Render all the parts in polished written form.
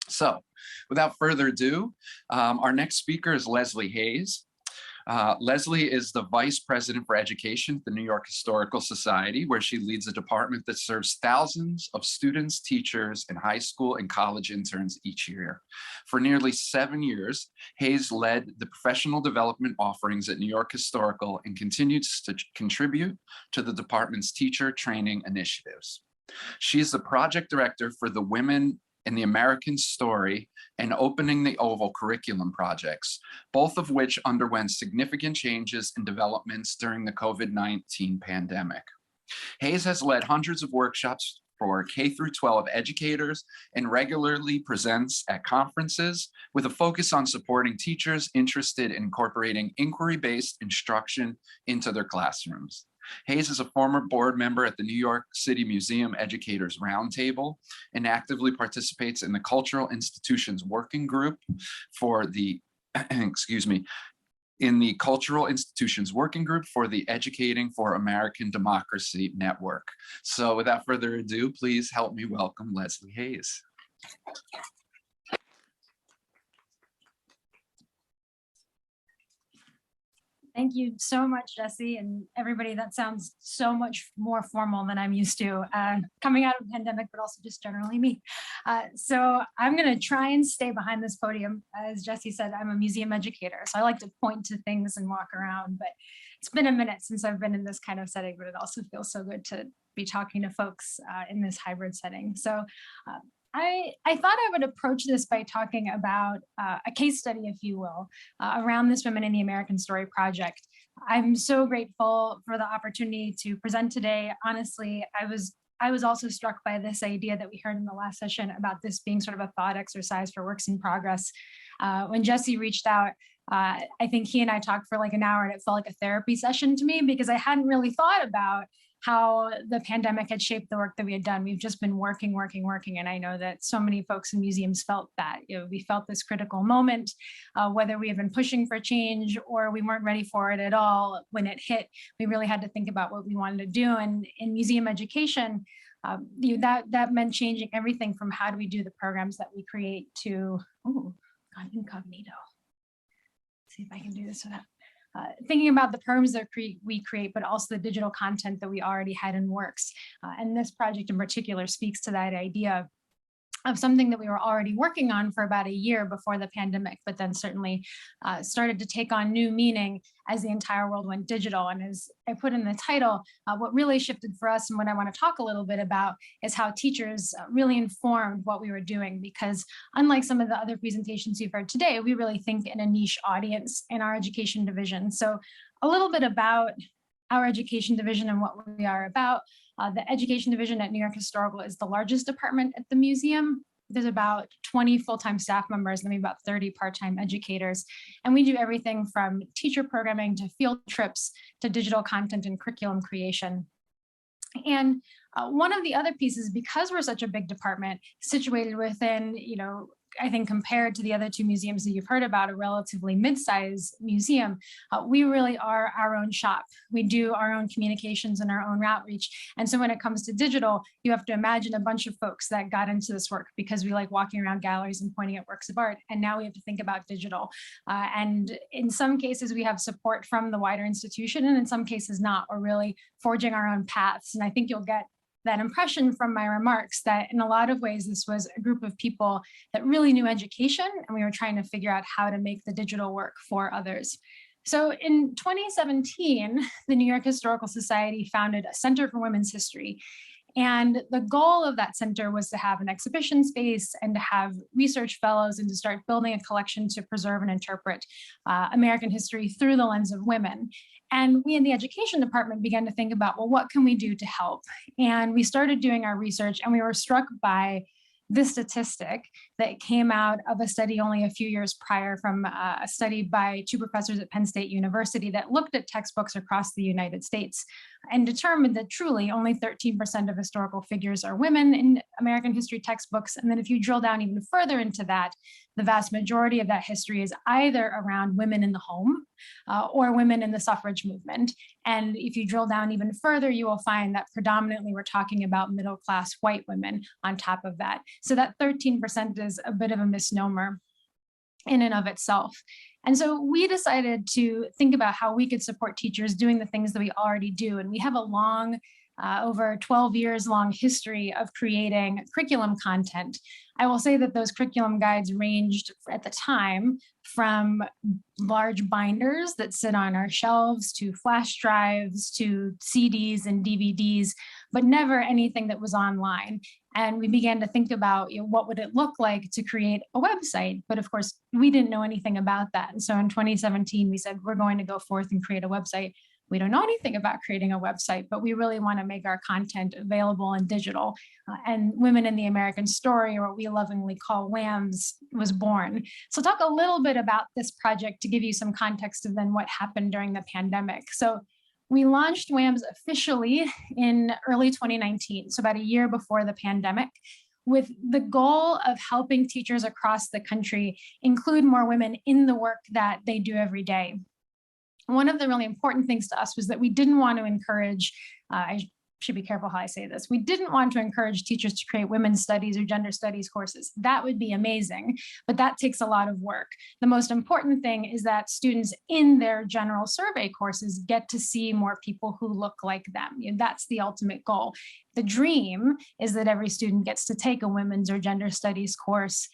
So without further ado, our next speaker is Leslie Hayes. Leslie is the Vice President for Education at the New York Historical Society, where she leads a department that serves thousands of students, teachers, and high school and college interns each year. For nearly 7 years, Hayes led the professional development offerings at New York Historical and continues to contribute to the department's teacher training initiatives. She is the project director for the Women in the American Story and Opening the Oval curriculum projects, both of which underwent significant changes and developments during the COVID-19 pandemic. Hayes has led hundreds of workshops for K-12 educators and regularly presents at conferences with a focus on supporting teachers interested in incorporating inquiry-based instruction into their classrooms. Hayes is a former board member at the New York City Museum Educators Roundtable and actively participates in the Cultural Institutions Working Group for the, in the Cultural Institutions Working Group for the Educating for American Democracy Network. So without further ado, please help me welcome Leslie Hayes. Thank you so much, Jesse, and everybody. That sounds so much more formal than I'm used to coming out of a pandemic, but also just generally me. So I'm going to try and stay behind this podium. As Jesse said, I'm a museum educator, so I like to point to things and walk around, but it's been a minute since I've been in this kind of setting, but it also feels so good to be talking to folks in this hybrid setting. So I thought I would approach this by talking about a case study, if you will, around this Women in the American Story project. I'm so grateful for the opportunity to present today. Honestly, I was also struck by this idea that we heard in the last session about this being sort of a thought exercise for works in progress. When Jesse reached out, I think he and I talked for like an hour and it felt like a therapy session to me because I hadn't really thought about how the pandemic had shaped the work that we had done. We've just been working. And I know that so many folks in museums felt that. We felt this critical moment, whether we have been pushing for change or we weren't ready for it at all. When it hit, we really had to think about what we wanted to do. And in museum education, that meant changing everything from how do we do the programs that we create to, incognito. Let's see if I can do this without. Thinking about the programs that we create, but also the digital content that we already had in works. And this project in particular speaks to that idea of something that we were already working on for about a year before the pandemic, but then certainly started to take on new meaning as the entire world went digital. And as I put in the title, what really shifted for us and what I want to talk a little bit about is how teachers really informed what we were doing, because unlike some of the other presentations you've heard today, we really think in a niche audience in our education division. So a little bit about our education division and what we are about. The education division at New York Historical is the largest department at the museum. There's about 20 full-time staff members and maybe about 30 part-time educators. And we do everything from teacher programming to field trips to digital content and curriculum creation. And one of the other pieces, because we're such a big department situated within, I think compared to the other two museums that you've heard about, a relatively mid-sized museum, we really are our own shop. We do our own communications and our own outreach. And so when it comes to digital, you have to imagine a bunch of folks that got into this work because we like walking around galleries and pointing at works of art. And now we have to think about digital. And in some cases, we have support from the wider institution, and in some cases not. We're really forging our own paths. And I think you'll get that impression from my remarks that in a lot of ways, this was a group of people that really knew education, and we were trying to figure out how to make the digital work for others. So in 2017, the New York Historical Society founded a Center for Women's History. And the goal of that center was to have an exhibition space and to have research fellows and to start building a collection to preserve and interpret American history through the lens of women. And we in the education department began to think about, well, what can we do to help? And we started doing our research and we were struck by this statistic that came out of a study only a few years prior from a study by two professors at Penn State University that looked at textbooks across the United States and determined that truly only 13% of historical figures are women in American history textbooks. And then if you drill down even further into that, the vast majority of that history is either around women in the home or women in the suffrage movement. And if you drill down even further, you will find that predominantly we're talking about middle-class white women on top of that. So that 13% is a bit of a misnomer in and of itself. And so we decided to think about how we could support teachers doing the things that we already do. And we have a long, over 12 years long history of creating curriculum content. I will say that those curriculum guides ranged at the time from large binders that sit on our shelves to flash drives to CDs and DVDs, but never anything that was online. And we began to think about, what would it look like to create a website? But of course, we didn't know anything about that. And so in 2017, we said, we're going to go forth and create a website. We don't know anything about creating a website, but we really want to make our content available and digital. And Women in the American Story, or what we lovingly call WAMS, was born. So talk a little bit about this project to give you some context of then what happened during the pandemic. So we launched WAMS officially in early 2019, so about a year before the pandemic, with the goal of helping teachers across the country include more women in the work that they do every day. One of the really important things to us was that we didn't want to encourage, I should be careful how I say this, we didn't want to encourage teachers to create women's studies or gender studies courses. That would be amazing, but that takes a lot of work. The most important thing is that students in their general survey courses get to see more people who look like them. That's the ultimate goal. The dream is that every student gets to take a women's or gender studies course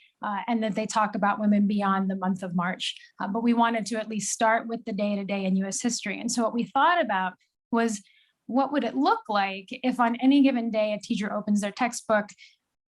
and that they talk about women beyond the month of March. But we wanted to at least start with the day-to-day in US history. And so what we thought about was, what would it look like if on any given day a teacher opens their textbook,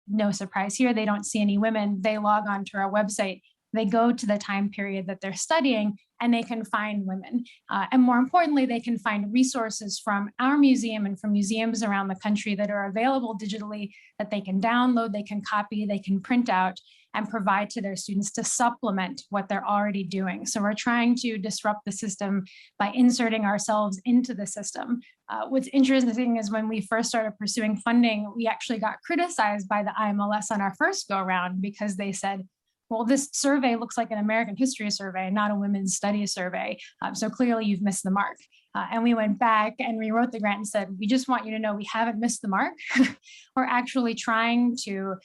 no surprise here, they don't see any women, they log on to our website, they go to the time period that they're studying, and they can find women. And more importantly, they can find resources from our museum and from museums around the country that are available digitally, that they can download, they can copy, they can print out, and provide to their students to supplement what they're already doing. So we're trying to disrupt the system by inserting ourselves into the system. What's interesting is when we first started pursuing funding, we actually got criticized by the IMLS on our first go around because they said, well, this survey looks like an American history survey, not a women's studies survey. So clearly you've missed the mark. And we went back and rewrote the grant and said, we just want you to know we haven't missed the mark. We're actually trying to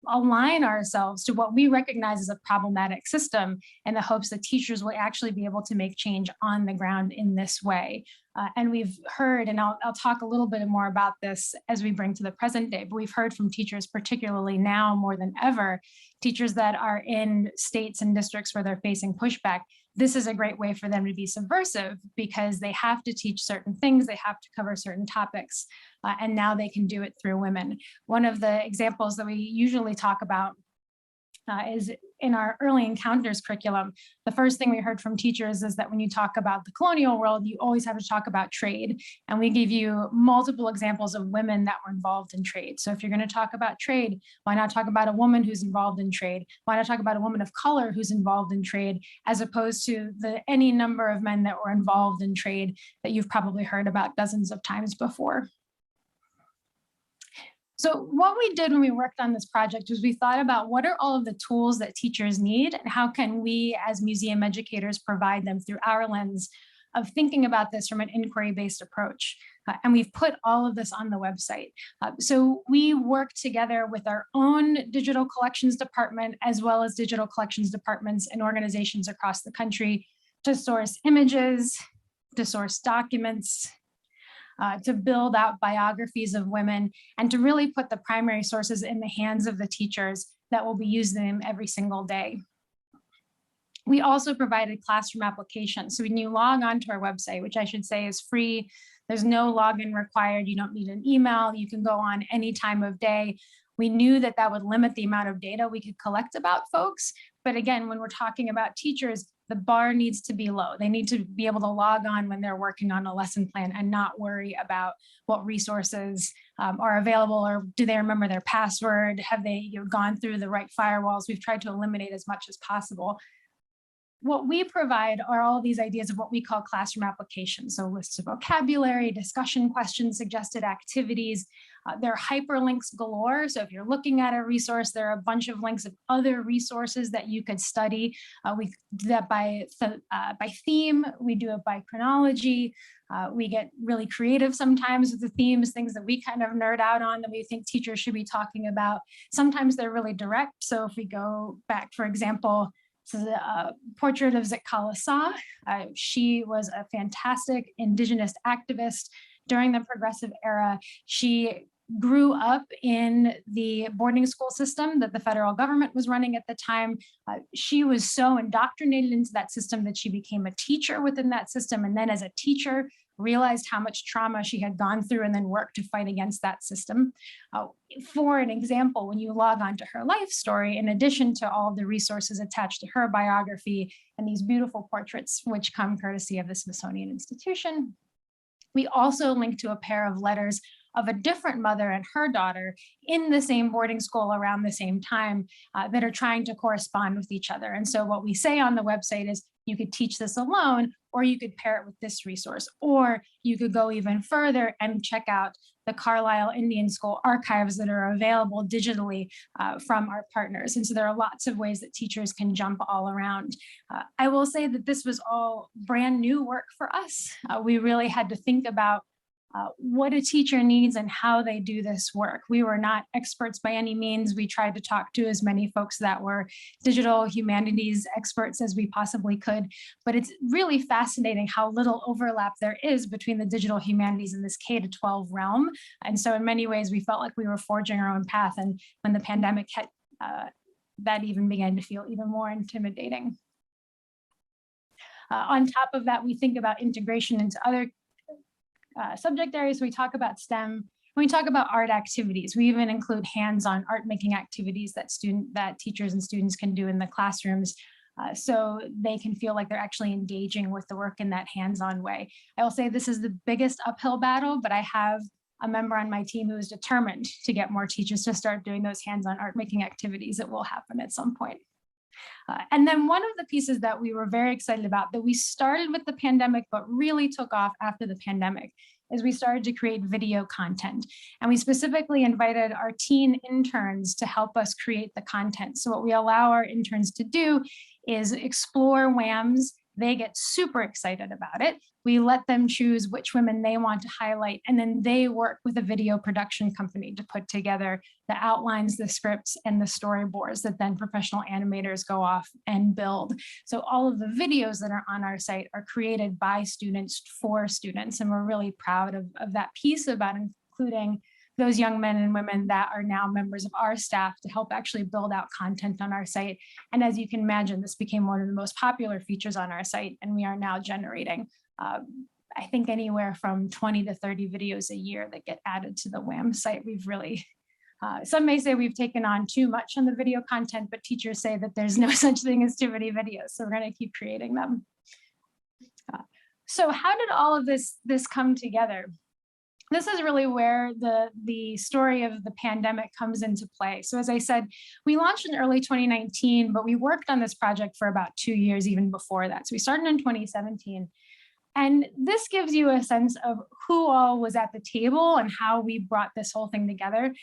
align ourselves to what we recognize as a problematic system in the hopes that teachers will actually be able to make change on the ground in this way. And we've heard, and I'll talk a little bit more about this as we bring to the present day, but we've heard from teachers, particularly now more than ever, teachers that are in states and districts where they're facing pushback. This is a great way for them to be subversive because they have to teach certain things, they have to cover certain topics, and now they can do it through women. One of the examples that we usually talk about is in our early encounters curriculum. The first thing we heard from teachers is that when you talk about the colonial world, you always have to talk about trade. And we give you multiple examples of women that were involved in trade. So if you're going to talk about trade, why not talk about a woman who's involved in trade? Why not talk about a woman of color who's involved in trade, as opposed to any number of men that were involved in trade that you've probably heard about dozens of times before. So what we did when we worked on this project was we thought about what are all of the tools that teachers need and how can we as museum educators provide them through our lens of thinking about this from an inquiry-based approach. And we've put all of this on the website. So we work together with our own digital collections department as well as digital collections departments and organizations across the country to source images, to source documents, to build out biographies of women, and to really put the primary sources in the hands of the teachers that will be using them every single day. We also provided classroom applications. So when you log onto our website, which I should say is free, there's no login required, you don't need an email, you can go on any time of day. We knew that that would limit the amount of data we could collect about folks. But again, when we're talking about teachers, the bar needs to be low. They need to be able to log on when they're working on a lesson plan and not worry about what resources are available, or do they remember their password? Have they gone through the right firewalls? We've tried to eliminate as much as possible. what we provide are all these ideas of what we call classroom applications. So lists of vocabulary, discussion questions, suggested activities. There are hyperlinks galore. So if you're looking at a resource, there are a bunch of links of other resources that you could study. We do that by theme. We do it by chronology. We get really creative sometimes with the themes, things that we kind of nerd out on that we think teachers should be talking about. Sometimes they're really direct. So if we go back, for example, to the portrait of Zitkala Sa. She was a fantastic Indigenous activist during the progressive era. She grew up in the boarding school system that the federal government was running at the time. She was so indoctrinated into that system that she became a teacher within that system. And then as a teacher, realized how much trauma she had gone through and then worked to fight against that system. For an example, when you log on to her life story, in addition to all the resources attached to her biography and these beautiful portraits, which come courtesy of the Smithsonian Institution, we also link to a pair of letters of a different mother and her daughter in the same boarding school around the same time that are trying to correspond with each other. And so what we say on the website is you could teach this alone, or you could pair it with this resource, or you could go even further and check out the Carlisle Indian School archives that are available digitally from our partners. And so there are lots of ways that teachers can jump all around. I will say that this was all brand new work for us. We really had to think about what a teacher needs and how they do this work. We were not experts by any means. We tried to talk to as many folks that were digital humanities experts as we possibly could, but it's really fascinating how little overlap there is between the digital humanities and this K-12 realm. And so in many ways, we felt like we were forging our own path. And when the pandemic hit, that even began to feel even more intimidating. On top of that, we think about integration into other subject areas. We talk about STEM. When we talk about art activities, we even include hands-on art making activities that teachers and students can do in the classrooms, so they can feel like they're actually engaging with the work in that hands-on way. I will say this is the biggest uphill battle, but I have a member on my team who is determined to get more teachers to start doing those hands-on art making activities. It will happen at some point. And then one of the pieces that we were very excited about that we started with the pandemic, but really took off after the pandemic, is we started to create video content. And we specifically invited our teen interns to help us create the content. So what we allow our interns to do is explore WAMs. They get super excited about it. We let them choose which women they want to highlight, and then they work with a video production company to put together the outlines, the scripts, and the storyboards that then professional animators go off and build. So all of the videos that are on our site are created by students for students, and we're really proud of that piece about including those young men and women that are now members of our staff to help actually build out content on our site. And as you can imagine, this became one of the most popular features on our site, and we are now generating, I think, anywhere from 20 to 30 videos a year that get added to the WAM site. We've really, some may say we've taken on too much on the video content, but teachers say that there's no such thing as too many videos, so we're going to keep creating them. So how did all of this come together? This is really where the story of the pandemic comes into play. So as I said, we launched in early 2019, but we worked on this project for about 2 years even before that. So we started in 2017. And this gives you a sense of who all was at the table and how we brought this whole thing together.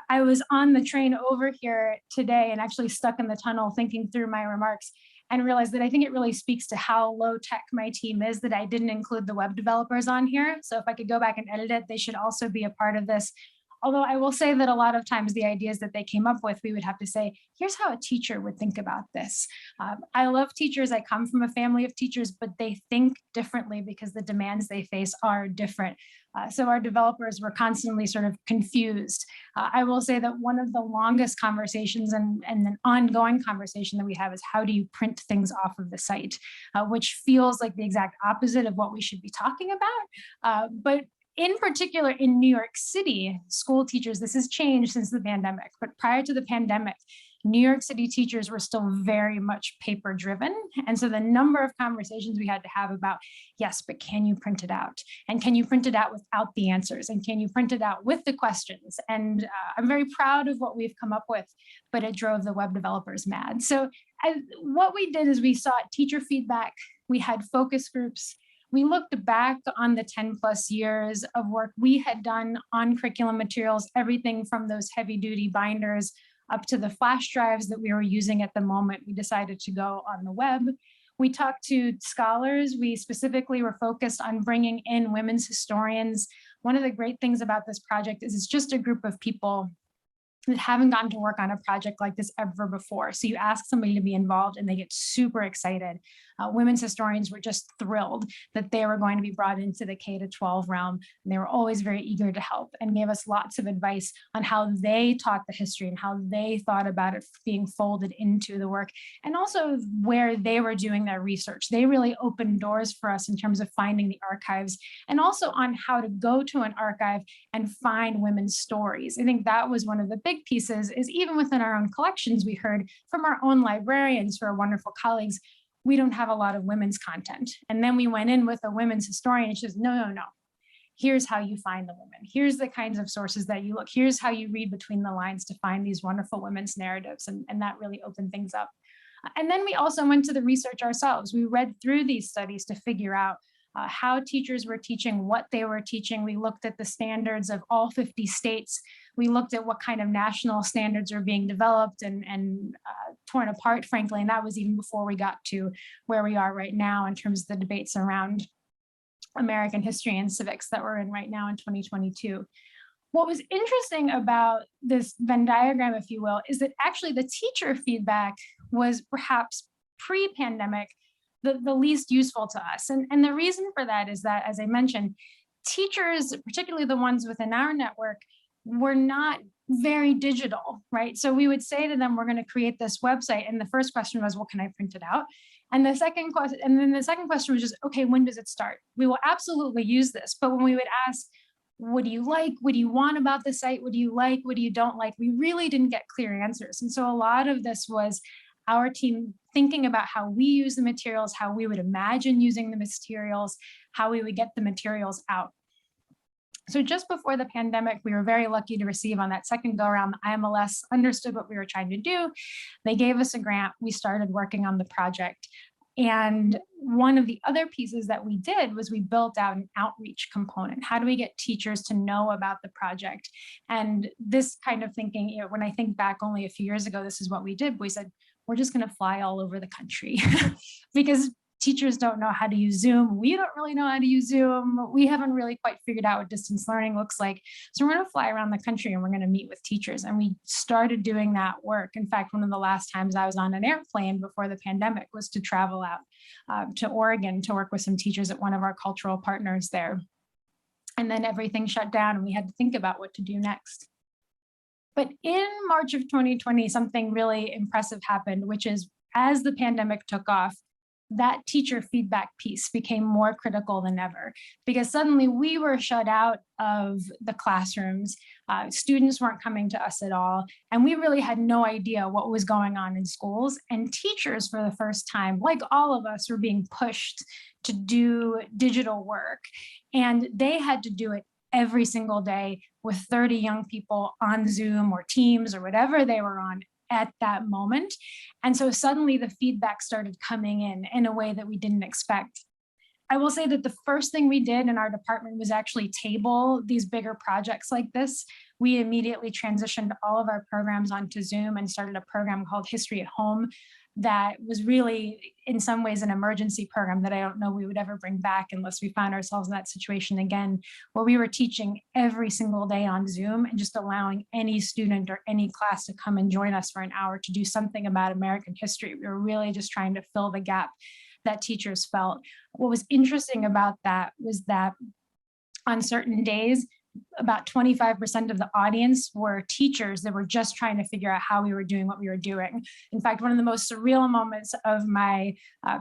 I was on the train over here today and actually stuck in the tunnel thinking through my remarks and realized that I think it really speaks to how low tech my team is that I didn't include the web developers on here. So if I could go back and edit it, they should also be a part of this. Although I will say that a lot of times the ideas that they came up with, we would have to say, here's how a teacher would think about this. I love teachers. I come from a family of teachers, but they think differently because the demands they face are different. So our developers were constantly sort of confused. I will say that one of the longest conversations and an ongoing conversation that we have is how do you print things off of the site, which feels like the exact opposite of what we should be talking about. But in particular, in New York City, school teachers, this has changed since the pandemic, but prior to the pandemic, New York City teachers were still very much paper driven. And so the number of conversations we had to have about, yes, but can you print it out? And can you print it out without the answers? And can you print it out with the questions? And I'm very proud of what we've come up with, but it drove the web developers mad. So what we did is we sought teacher feedback. We had focus groups. We looked back on the 10 plus years of work we had done on curriculum materials, everything from those heavy duty binders up to the flash drives that we were using at the moment we decided to go on the web. We talked to scholars. We specifically were focused on bringing in women's historians. One of the great things about this project is it's just a group of people that haven't gotten to work on a project like this ever before. So you ask somebody to be involved and they get super excited. Women's historians were just thrilled that they were going to be brought into the K-12 realm. And they were always very eager to help and gave us lots of advice on how they taught the history and how they thought about it being folded into the work, and also where they were doing their research. They really opened doors for us in terms of finding the archives and also on how to go to an archive and find women's stories. I think that was one of the big pieces, is even within our own collections, we heard from our own librarians who are wonderful colleagues, we don't have a lot of women's content. And then we went in with a women's historian and she says, no. Here's how you find the women. Here's the kinds of sources that you look. Here's how you read between the lines to find these wonderful women's narratives. And that really opened things up. And then we also went to the research ourselves. We read through these studies to figure out how teachers were teaching, what they were teaching. We looked at the standards of all 50 states. We looked at what kind of national standards are being developed and torn apart, frankly, and that was even before we got to where we are right now in terms of the debates around American history and civics that we're in right now in 2022. What was interesting about this Venn diagram, if you will, is that actually the teacher feedback was perhaps pre-pandemic the least useful to us. And the reason for that is that, as I mentioned, teachers, particularly the ones within our network, were not very digital, right? So we would say to them, we're going to create this website. And the first question was, well, can I print it out? And the second question was just, okay, when does it start? We will absolutely use this. But when we would ask, what do you like? What do you want about the site? What do you like? What do you don't like? We really didn't get clear answers. And so a lot of this was our team thinking about how we use the materials, how we would imagine using the materials, how we would get the materials out. So just before the pandemic, we were very lucky to receive on that second go around, the IMLS understood what we were trying to do. They gave us a grant. We started working on the project. And one of the other pieces that we did was we built out an outreach component. How do we get teachers to know about the project? And this kind of thinking, when I think back only a few years ago, this is what we did. We said, we're just going to fly all over the country because teachers don't know how to use Zoom. We don't really know how to use Zoom. We haven't really quite figured out what distance learning looks like. So we're going to fly around the country and we're going to meet with teachers. And we started doing that work. In fact, one of the last times I was on an airplane before the pandemic was to travel out to Oregon to work with some teachers at one of our cultural partners there. And then everything shut down and we had to think about what to do next. But in March of 2020, something really impressive happened, which is as the pandemic took off, that teacher feedback piece became more critical than ever because suddenly we were shut out of the classrooms. Students weren't coming to us at all. And we really had no idea what was going on in schools. And teachers, for the first time, like all of us, were being pushed to do digital work. And they had to do it every single day with 30 young people on Zoom or Teams or whatever they were on at that moment. And so suddenly the feedback started coming in a way that we didn't expect. I will say that the first thing we did in our department was actually table these bigger projects like this. We immediately transitioned all of our programs onto Zoom and started a program called History at Home that was really, in some ways, an emergency program that I don't know we would ever bring back unless we found ourselves in that situation again, where we were teaching every single day on Zoom and just allowing any student or any class to come and join us for an hour to do something about American history. We were really just trying to fill the gap that teachers felt. What was interesting about that was that on certain days, about 25% of the audience were teachers that were just trying to figure out how we were doing what we were doing. In fact, one of the most surreal moments of my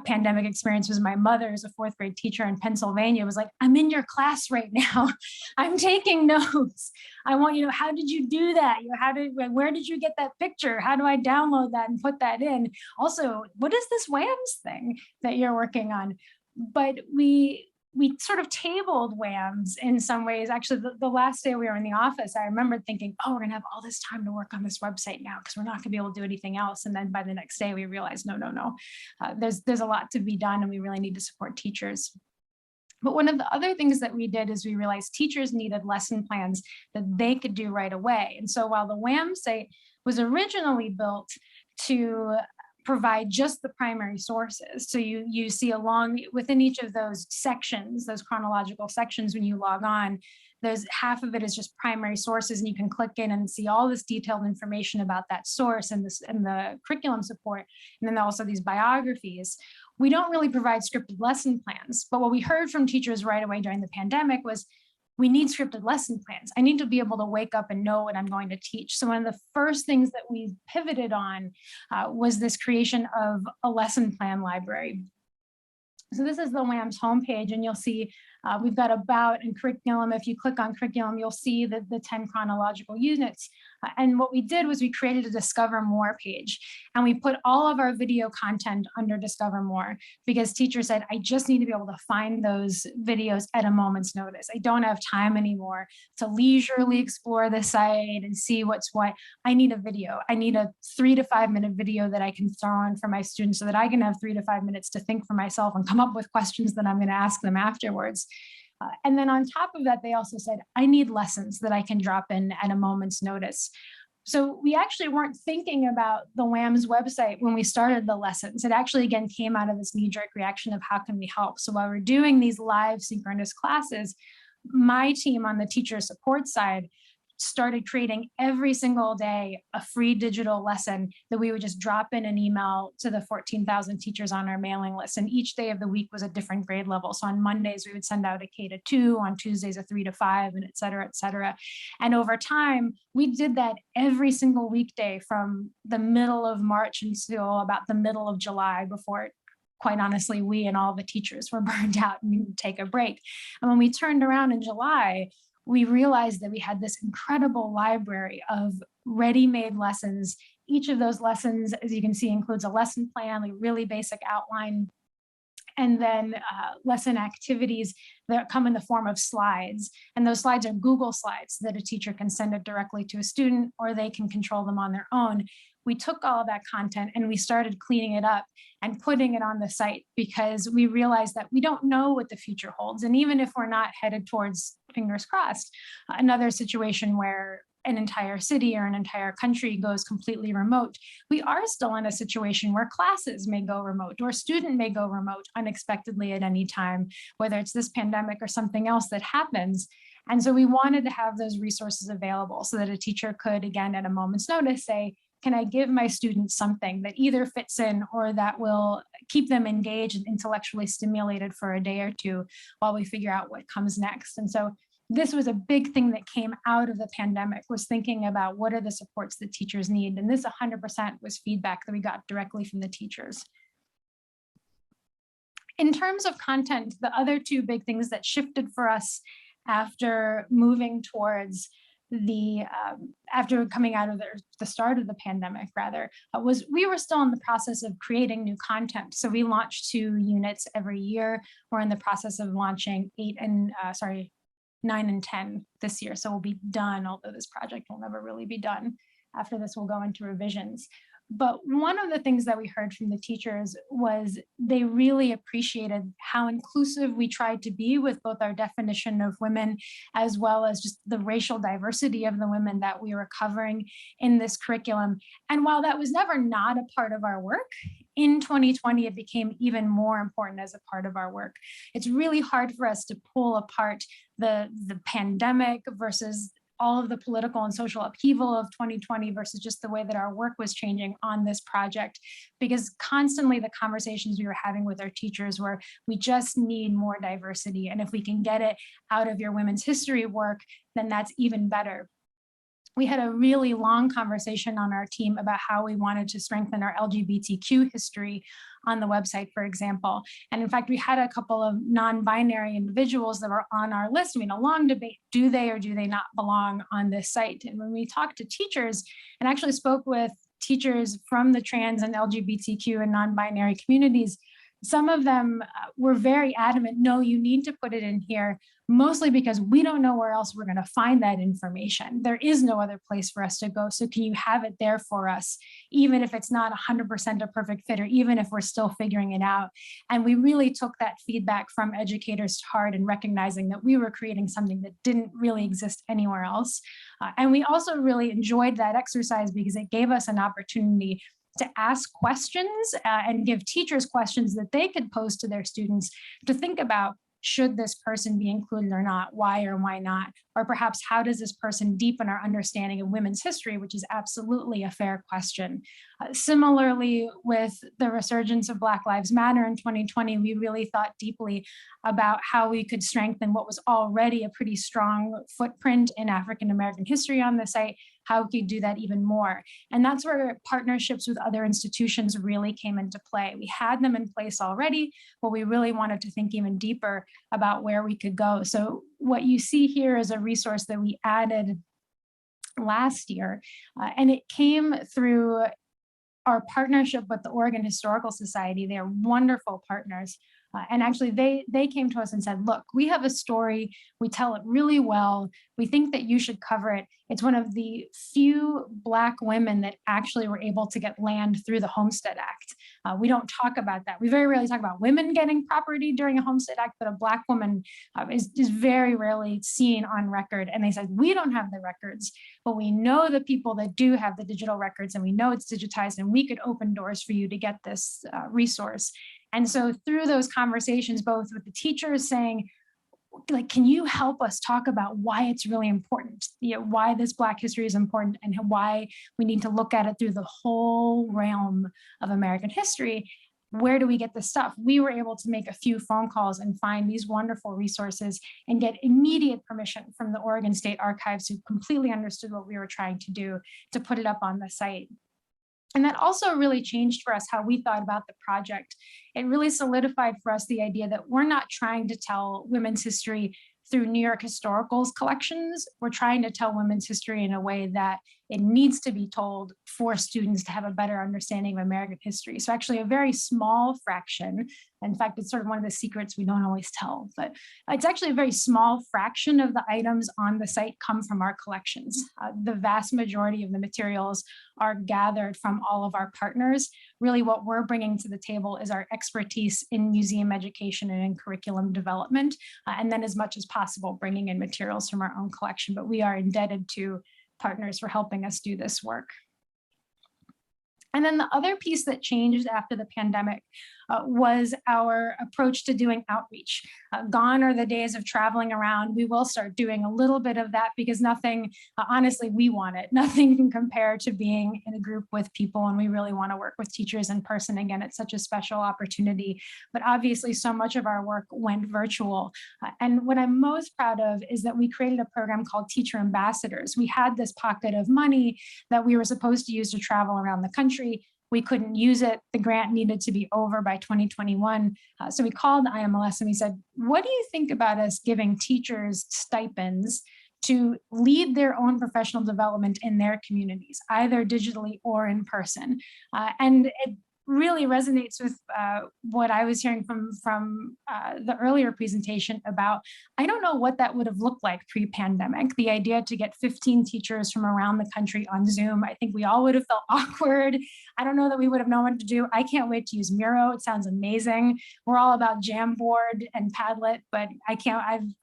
pandemic experience was my mother, as a fourth grade teacher in Pennsylvania, was like, I'm in your class right now. I'm taking notes. I want, how did you do that? Where did you get that picture? How do I download that and put that in? Also, what is this WAMS thing that you're working on? But we sort of tabled WAMS in some ways. Actually, the last day we were in the office, I remember thinking, oh, we're gonna have all this time to work on this website now because we're not gonna be able to do anything else. And then by the next day, we realized, no. There's a lot to be done and we really need to support teachers. But one of the other things that we did is we realized teachers needed lesson plans that they could do right away. And so while the WAMS site was originally built to provide just the primary sources. So you see along within each of those sections, those chronological sections, when you log on, there's half of it is just primary sources, and you can click in and see all this detailed information about that source and the curriculum support, and then also these biographies. We don't really provide scripted lesson plans, but what we heard from teachers right away during the pandemic was, we need scripted lesson plans. I need to be able to wake up and know what I'm going to teach. So one of the first things that we pivoted on was this creation of a lesson plan library. So this is the WAMS homepage, and you'll see we've got about and curriculum. If you click on curriculum, you'll see the 10 chronological units. And what we did was we created a Discover More page, and we put all of our video content under Discover More, because teachers said, I just need to be able to find those videos at a moment's notice. I don't have time anymore to leisurely explore the site and see what's what. I need a video. I need a 3 to 5 minute video that I can throw on for my students so that I can have 3 to 5 minutes to think for myself and come up with questions that I'm going to ask them afterwards. And then on top of that, they also said, I need lessons that I can drop in at a moment's notice. So we actually weren't thinking about the WAMS website when we started the lessons. It actually, again, came out of this knee-jerk reaction of how can we help? So while we're doing these live synchronous classes, my team on the teacher support side started creating every single day a free digital lesson that we would just drop in an email to the 14,000 teachers on our mailing list. And each day of the week was a different grade level. So on Mondays, we would send out a K to 2, on Tuesdays, a 3 to 5, and et cetera, et cetera. And over time, we did that every single weekday from the middle of March until about the middle of July, before, quite honestly, we and all the teachers were burned out and needed to take a break. And when we turned around in July, we realized that we had this incredible library of ready-made lessons. Each of those lessons, as you can see, includes a lesson plan, a really basic outline, and then lesson activities that come in the form of slides. And those slides are Google Slides that a teacher can send it directly to a student, or they can control them on their own. We took all of that content and we started cleaning it up and putting it on the site, because we realized that we don't know what the future holds. And even if we're not headed towards, fingers crossed, another situation where an entire city or an entire country goes completely remote, we are still in a situation where classes may go remote, or a student may go remote unexpectedly at any time, whether it's this pandemic or something else that happens. And so we wanted to have those resources available so that a teacher could, again, at a moment's notice, say, can I give my students something that either fits in or that will keep them engaged and intellectually stimulated for a day or two while we figure out what comes next? And so this was a big thing that came out of the pandemic, was thinking about what are the supports that teachers need. And this 100% was feedback that we got directly from the teachers. In terms of content, the other two big things that shifted for us after moving towards after coming out of the start of the pandemic, rather, was we were still in the process of creating new content. So we launched 2 units every year. We're in the process of launching 9 and 10 this year. So we'll be done, although this project will never really be done. After this, we'll go into revisions. But one of the things that we heard from the teachers was they really appreciated how inclusive we tried to be with both our definition of women, as well as just the racial diversity of the women that we were covering in this curriculum. And while that was never not a part of our work, in 2020, it became even more important as a part of our work. It's really hard for us to pull apart the pandemic versus all of the political and social upheaval of 2020 versus just the way that our work was changing on this project, because constantly the conversations we were having with our teachers were, we just need more diversity. And if we can get it out of your women's history work, then that's even better. We had a really long conversation on our team about how we wanted to strengthen our LGBTQ history on the website, for example. And in fact, we had a couple of non-binary individuals that were on our list. I mean, a long debate, do they or do they not belong on this site? And when we talked to teachers and actually spoke with teachers from the trans and LGBTQ and non-binary communities, some of them were very adamant, no, you need to put it in here, mostly because we don't know where else we're going to find that information. There is no other place for us to go. So can you have it there for us, even if it's not 100% a perfect fit, or even if we're still figuring it out? And we really took that feedback from educators to heart and recognizing that we were creating something that didn't really exist anywhere else. And we also really enjoyed that exercise because it gave us an opportunity to ask questions and give teachers questions that they could pose to their students to think about, should this person be included or not? Why or why not? Or perhaps how does this person deepen our understanding of women's history, which is absolutely a fair question. Similarly, with the resurgence of Black Lives Matter in 2020, we really thought deeply about how we could strengthen what was already a pretty strong footprint in African American history on the site, how we could do that even more. And that's where partnerships with other institutions really came into play. We had them in place already, but we really wanted to think even deeper about where we could go. So what you see here is a resource that we added last year, and it came through our partnership with the Oregon Historical Society. They're wonderful partners. And actually they came to us and said, look, we have a story, we tell it really well, we think that you should cover it. It's one of the few Black women that actually were able to get land through the Homestead Act. We don't talk about that. We very rarely talk about women getting property during a Homestead Act, but a Black woman is very rarely seen on record. And they said, we don't have the records, but we know the people that do have the digital records, and we know it's digitized, and we could open doors for you to get this resource. And so through those conversations, both with the teachers saying, like, can you help us talk about why it's really important, why this Black history is important, and why we need to look at it through the whole realm of American history. Where do we get this stuff? We were able to make a few phone calls and find these wonderful resources and get immediate permission from the Oregon State Archives, who completely understood what we were trying to do, to put it up on the site. And that also really changed for us how we thought about the project. It really solidified for us the idea that we're not trying to tell women's history through New York Historical's collections. We're trying to tell women's history in a way that it needs to be told for students to have a better understanding of American history. So actually a very small fraction, in fact, it's sort of one of the secrets we don't always tell, but it's actually a very small fraction of the items on the site come from our collections. The vast majority of the materials are gathered from all of our partners. Really what we're bringing to the table is our expertise in museum education and in curriculum development, and then as much as possible, bringing in materials from our own collection. But we are indebted to partners for helping us do this work. And then the other piece that changed after the pandemic was our approach to doing outreach. Gone are the days of traveling around. We will start doing a little bit of that because nothing, honestly, we want it. Nothing can compare to being in a group with people, and we really want to work with teachers in person. Again, it's such a special opportunity, but obviously so much of our work went virtual. And what I'm most proud of is that we created a program called Teacher Ambassadors. We had this pocket of money that we were supposed to use to travel around the country. We couldn't use it. The grant needed to be over by 2021. So we called the IMLS and we said, what do you think about us giving teachers stipends to lead their own professional development in their communities, either digitally or in person? And it really resonates with what I was hearing from the earlier presentation about, I don't know what that would have looked like pre-pandemic. The idea to get 15 teachers from around the country on Zoom, I think we all would have felt awkward. I don't know that we would have known what to do. I can't wait to use Miro. It sounds amazing. We're all about Jamboard and Padlet, but I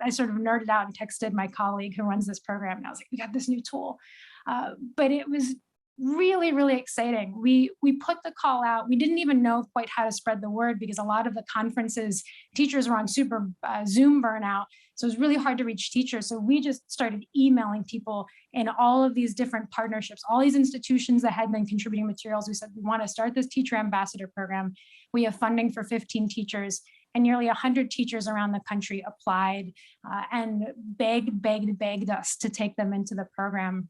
sort of nerded out and texted my colleague who runs this program, and I was like, we got this new tool. But it was really, really exciting. We put the call out. We didn't even know quite how to spread the word because a lot of the conferences, teachers were on super Zoom burnout. So it was really hard to reach teachers. So we just started emailing people in all of these different partnerships, all these institutions that had been contributing materials. We said, we want to start this teacher ambassador program. We have funding for 15 teachers, and nearly 100 teachers around the country applied and begged us to take them into the program.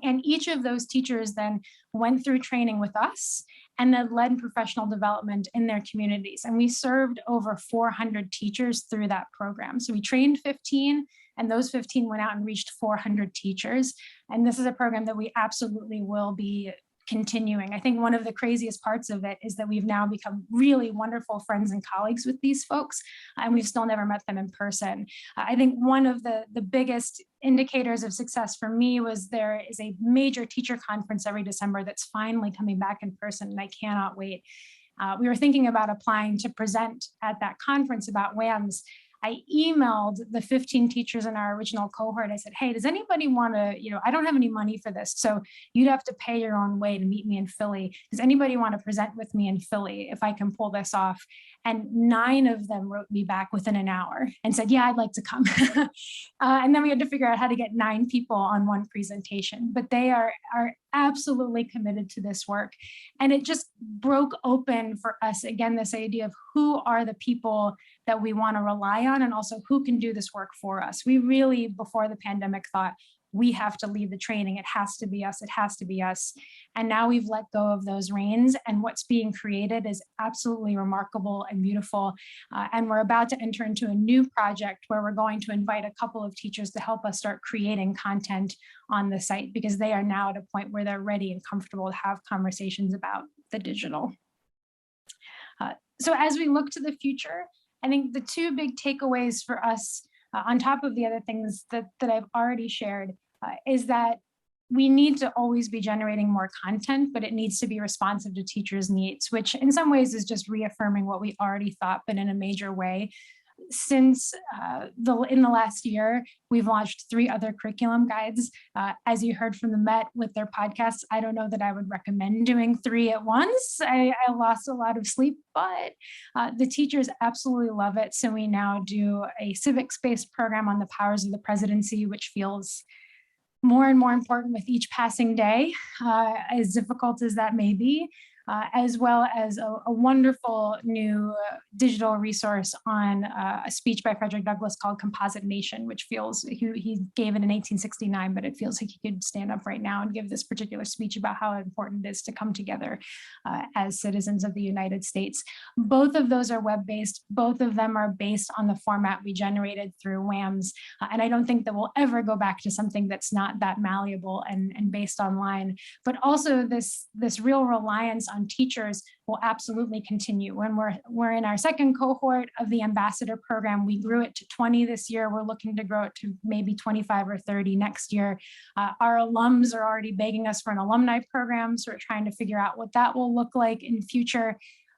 And each of those teachers then went through training with us and then led professional development in their communities. And we served over 400 teachers through that program. So we trained 15, and those 15 went out and reached 400 teachers. And this is a program that we absolutely will be continuing. I think one of the craziest parts of it is that we've now become really wonderful friends and colleagues with these folks, and we've still never met them in person. I think one of the biggest indicators of success for me was there is a major teacher conference every December that's finally coming back in person, and I cannot wait. We were thinking about applying to present at that conference about WAMs. I emailed the 15 teachers in our original cohort. I said, hey, does anybody want to, I don't have any money for this, so you'd have to pay your own way to meet me in Philly. Does anybody want to present with me in Philly if I can pull this off? And 9 of them wrote me back within an hour and said, yeah, I'd like to come. And then we had to figure out how to get 9 people on one presentation, but they are absolutely committed to this work. And it just broke open for us, again, this idea of who are the people that we want to rely on and also who can do this work for us. We really, before the pandemic, thought we have to lead the training. It has to be us. It has to be us. And now we've let go of those reins, and what's being created is absolutely remarkable and beautiful. And we're about to enter into a new project where we're going to invite a couple of teachers to help us start creating content on the site, because they are now at a point where they're ready and comfortable to have conversations about the digital. So as we look to the future, I think the 2 big takeaways for us, on top of the other things that I've already shared, is that we need to always be generating more content, but it needs to be responsive to teachers' needs, which in some ways is just reaffirming what we already thought, but in a major way. Since in the last year, we've launched 3 other curriculum guides. As you heard from the Met with their podcasts, I don't know that I would recommend doing 3 at once. I lost a lot of sleep, but the teachers absolutely love it. So we now do a civics-based program on the powers of the presidency, which feels more and more important with each passing day, as difficult as that may be. As well as a wonderful new digital resource on a speech by Frederick Douglass called Composite Nation, which feels, he gave it in 1869, but it feels like he could stand up right now and give this particular speech about how important it is to come together as citizens of the United States. Both of those are web-based. Both of them are based on the format we generated through WAMs. And I don't think that we'll ever go back to something that's not that malleable and based online. But also this real reliance on teachers will absolutely continue. When we're in our 2nd cohort of the ambassador program, we grew it to 20 this year. We're looking to grow it to maybe 25 or 30 next year. Our alums are already begging us for an alumni program, so we're trying to figure out what that will look like in future.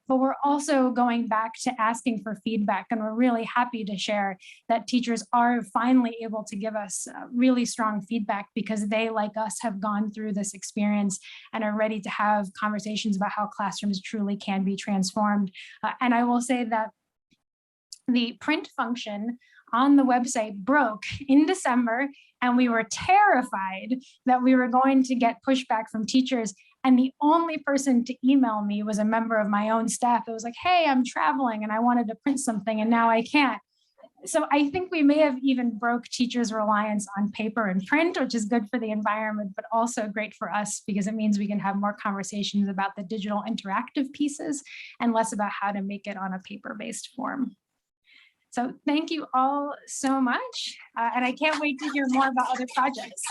But we're also going back to asking for feedback, and we're really happy to share that teachers are finally able to give us really strong feedback, because they, like us, have gone through this experience and are ready to have conversations about how classrooms truly can be transformed. And I will say that the print function on the website broke in December, and we were terrified that we were going to get pushback from teachers. And the only person to email me was a member of my own staff. It was like, hey, I'm traveling and I wanted to print something and now I can't. So I think we may have even broke teachers' reliance on paper and print, which is good for the environment, but also great for us because it means we can have more conversations about the digital interactive pieces and less about how to make it on a paper-based form. So thank you all so much. And I can't wait to hear more about other projects.